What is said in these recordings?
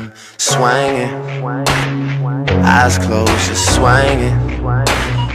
I'm swinging, eyes closed, just swinging.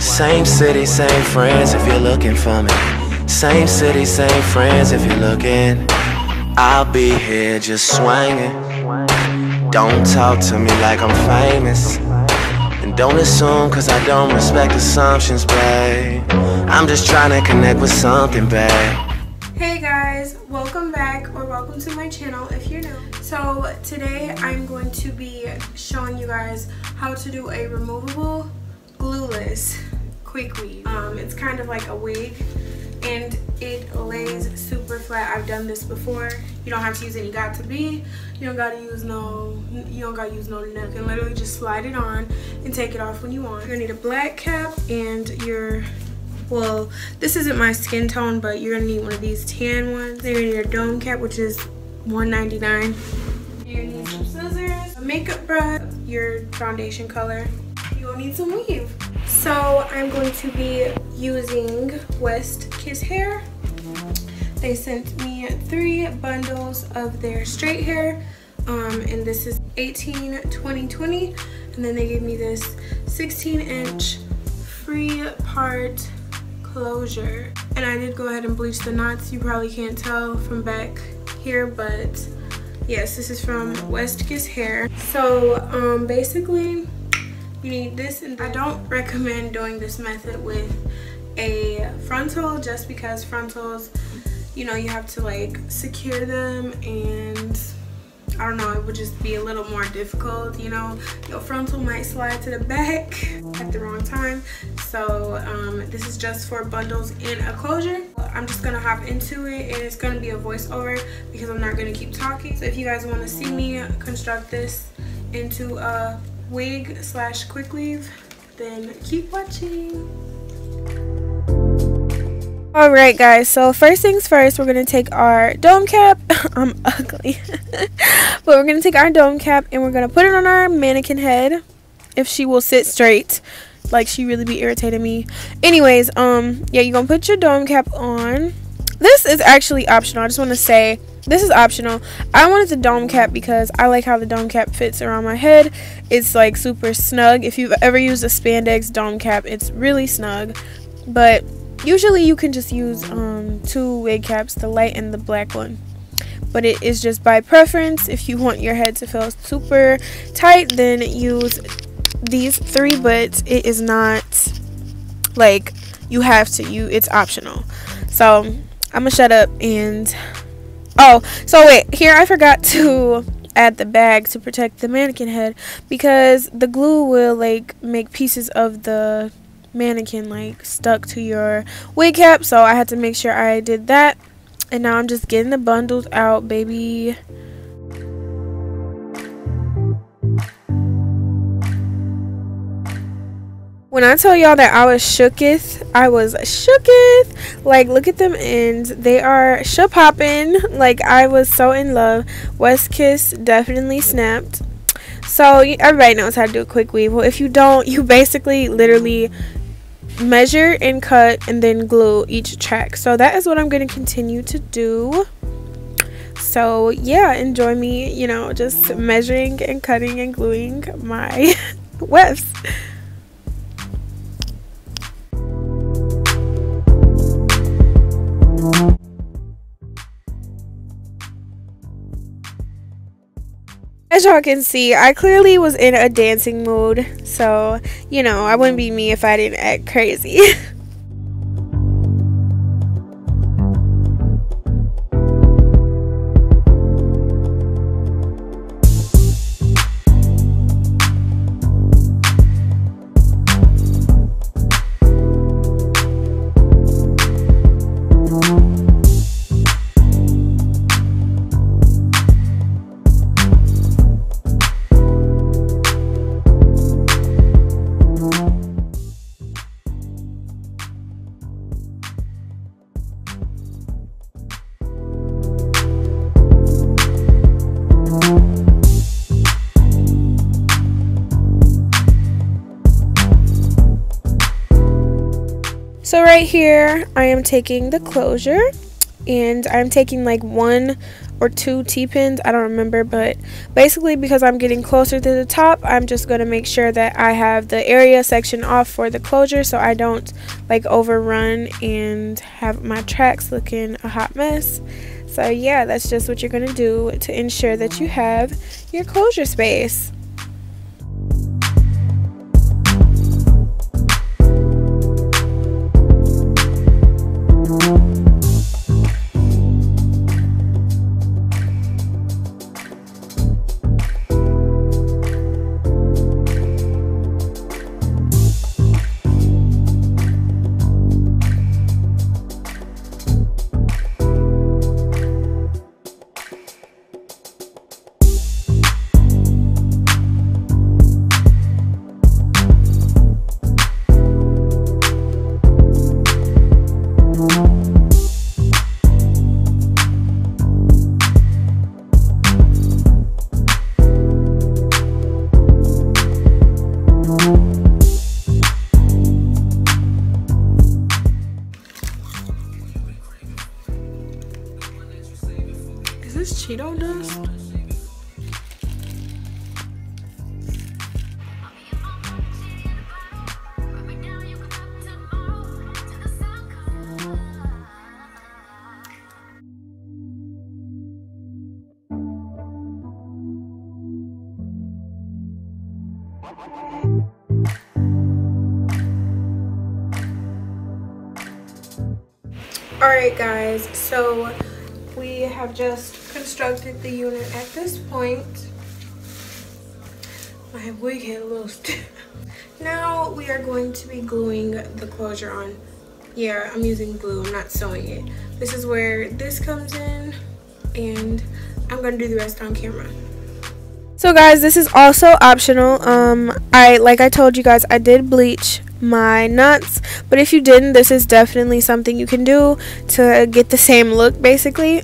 Same city, same friends if you're looking for me. Same city, same friends if you're looking. I'll be here just swinging. Don't talk to me like I'm famous, and don't assume cause I don't respect assumptions, babe. I'm just trying to connect with something, babe. Hey guys, welcome back or welcome to my channel if you're new. So today I'm going to be showing you guys how to do a removable glueless quick weave. It's kind of like a wig and it lays super flat. I've done this before. You don't have to use any got-to-be. You don't gotta use no nothing. Literally just slide it on and take it off when you want. You're gonna need a black cap and well, this isn't my skin tone, but you're gonna need one of these tan ones. Then you're gonna need a dome cap, which is $1.99. You're gonna need some scissors, a makeup brush, your foundation color. You're gonna need some weave. So I'm going to be using West Kiss Hair. They sent me 3 bundles of their straight hair, and this is 18, 20, 20, and then they gave me this 16-inch free part closure. And I did go ahead and bleach the knots. You probably can't tell from back here, but yes, this is from West Kiss Hair. So basically you need this, and I don't recommend doing this method with a frontal just because frontals, you know, you have to like secure them, and I don't know, it would just be a little more difficult, you know. Your frontal might slide to the back at the wrong time. So this is just for bundles and a closure. I'm just gonna hop into it, and it's gonna be a voiceover because I'm not gonna keep talking. So if you guys want to see me construct this into a wig slash quick weave, then keep watching. Alright guys, so first things first, we're going to take our dome cap. I'm ugly. But we're going to take our dome cap and we're going to put it on our mannequin head, if she will sit straight. Like, she really be irritating me. Anyways, yeah, you're going to put your dome cap on. This is actually optional. I just want to say, this is optional. I wanted the dome cap because I like how the dome cap fits around my head. It's like super snug. If you've ever used a spandex dome cap, it's really snug. But usually you can just use 2 wig caps, the light and the black one. But it is just by preference. If you want your head to feel super tight, then use these 3, but it is not like you have to. It's optional. So I'm gonna shut up and oh, so wait, here I forgot to add the bag to protect the mannequin head because the glue will like make pieces of the mannequin like stuck to your wig cap, so I had to make sure I did that. And now I'm just getting the bundles out, baby. When I tell y'all that I was shooketh, I was shooketh. Like, look at them ends, they are shook popping. Like, I was so in love. West Kiss definitely snapped. So everybody knows how to do a quick weave. Well, if you don't, you basically literally measure and cut and then glue each track. So that is what I'm going to continue to do. So yeah, enjoy me, you know, just measuring and cutting and gluing my wefts. As y'all can see, I clearly was in a dancing mood, so, you know, I wouldn't be me if I didn't act crazy. So right here I am taking the closure, and I'm taking like 1 or 2 T-pins, I don't remember, but basically because I'm getting closer to the top, I'm just going to make sure that I have the area section off for the closure so I don't like overrun and have my tracks looking a hot mess. So yeah, that's just what you're going to do to ensure that you have your closure space. Is this Cheeto dust? Alright guys, so we have just constructed the unit at this point. My wig hit a little stiff. Now we are going to be gluing the closure on. Yeah, I'm using glue, I'm not sewing it. This is where this comes in, and I'm gonna do the rest on camera. So guys, this is also optional. Like I told you guys, I did bleach my nuts, but if you didn't, this is definitely something you can do to get the same look. Basically,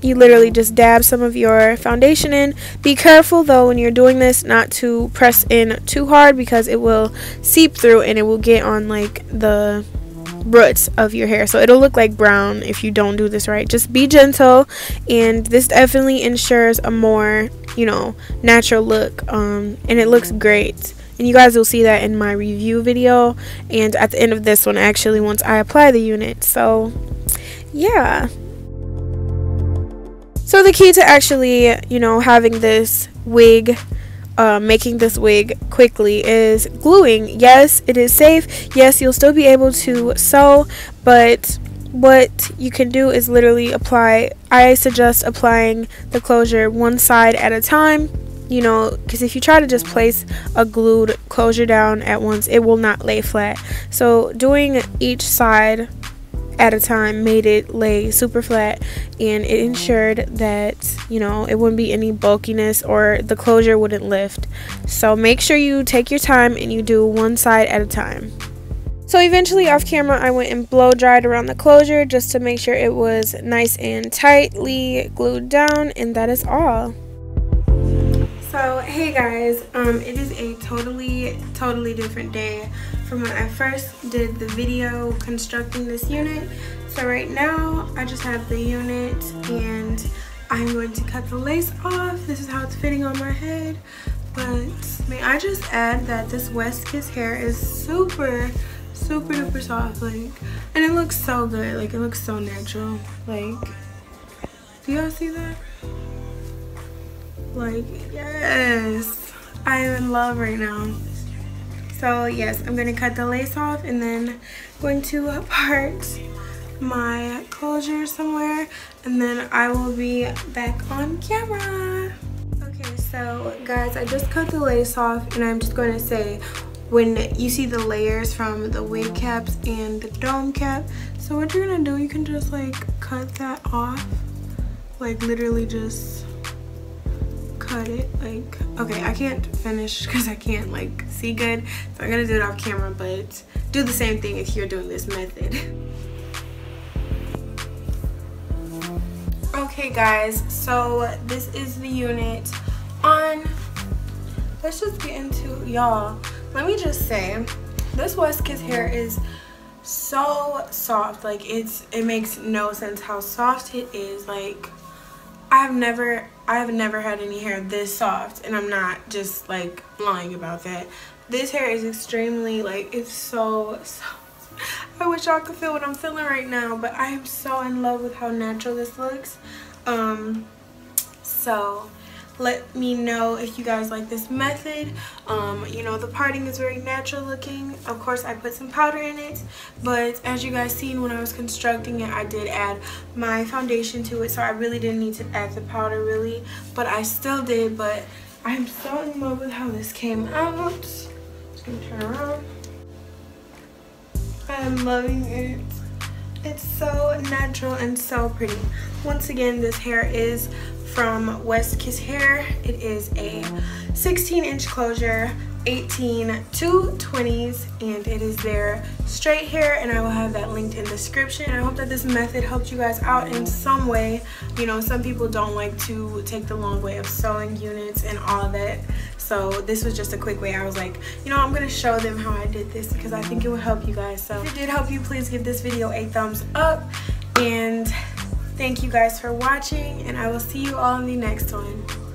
you literally just dab some of your foundation in. Be careful though when you're doing this not to press in too hard, because it will seep through and it will get on like the roots of your hair, so it'll look like brown if you don't do this right. Just be gentle, and this definitely ensures a more, you know, natural look, and it looks great. And you guys will see that in my review video and at the end of this one, actually, once I apply the unit. So yeah, so the key to actually, you know, having this wig, making this wig quickly, is gluing. Yes, it is safe. Yes, you'll still be able to sew, but what you can do is literally apply. I suggest applying the closure one side at a time, you know, because if you try to just place a glued closure down at once, it will not lay flat. So doing each side at a time made it lay super flat, and it ensured that, you know, it wouldn't be any bulkiness or the closure wouldn't lift. So make sure you take your time and you do one side at a time. So eventually off camera, I went and blow dried around the closure just to make sure it was nice and tightly glued down, and that is all. So hey guys, it is a totally different day from when I first did the video constructing this unit. So right now I just have the unit and I'm going to cut the lace off. This is how it's fitting on my head. But may I just add that this West Kiss hair is super duper soft, like, and it looks so good, like it looks so natural. Like, do y'all see that? Like, yes, I am in love right now. So yes, I'm gonna cut the lace off and then going to part my closure somewhere, and then I will be back on camera. Okay, so guys, I just cut the lace off, and I'm just going to say, when you see the layers from the wig caps and the dome cap, so what you're gonna do, you can just like cut that off, like literally just cut it. Like, okay, I can't finish because I can't like see good, so I'm gonna do it off camera, but do the same thing if you're doing this method. Okay guys, so this is the unit on. Let's just get into, y'all, let me just say, this West Kiss hair is so soft. Like, it makes no sense how soft it is. Like, I have never had any hair this soft, and I'm not just like lying about that. This hair is extremely, like, it's so I wish y'all could feel what I'm feeling right now, but I am so in love with how natural this looks. So let me know if you guys like this method. You know, the parting is very natural looking. Of course, I put some powder in it, but as you guys seen when I was constructing it, I did add my foundation to it, so I really didn't need to add the powder really, but I still did. But I'm so in love with how this came out. Just gonna turn around. I'm loving it. It's so natural and so pretty. Once again, this hair is from West Kiss Hair. It is a 16-inch closure, 18 to 20s, and it is their straight hair, and I will have that linked in the description. I hope that this method helped you guys out in some way. You know, some people don't like to take the long way of sewing units and all of that, so this was just a quick way. I was like, you know, I'm gonna show them how I did this because I think it will help you guys. So if it did help you, please give this video a thumbs up, and thank you guys for watching, and I will see you all in the next one.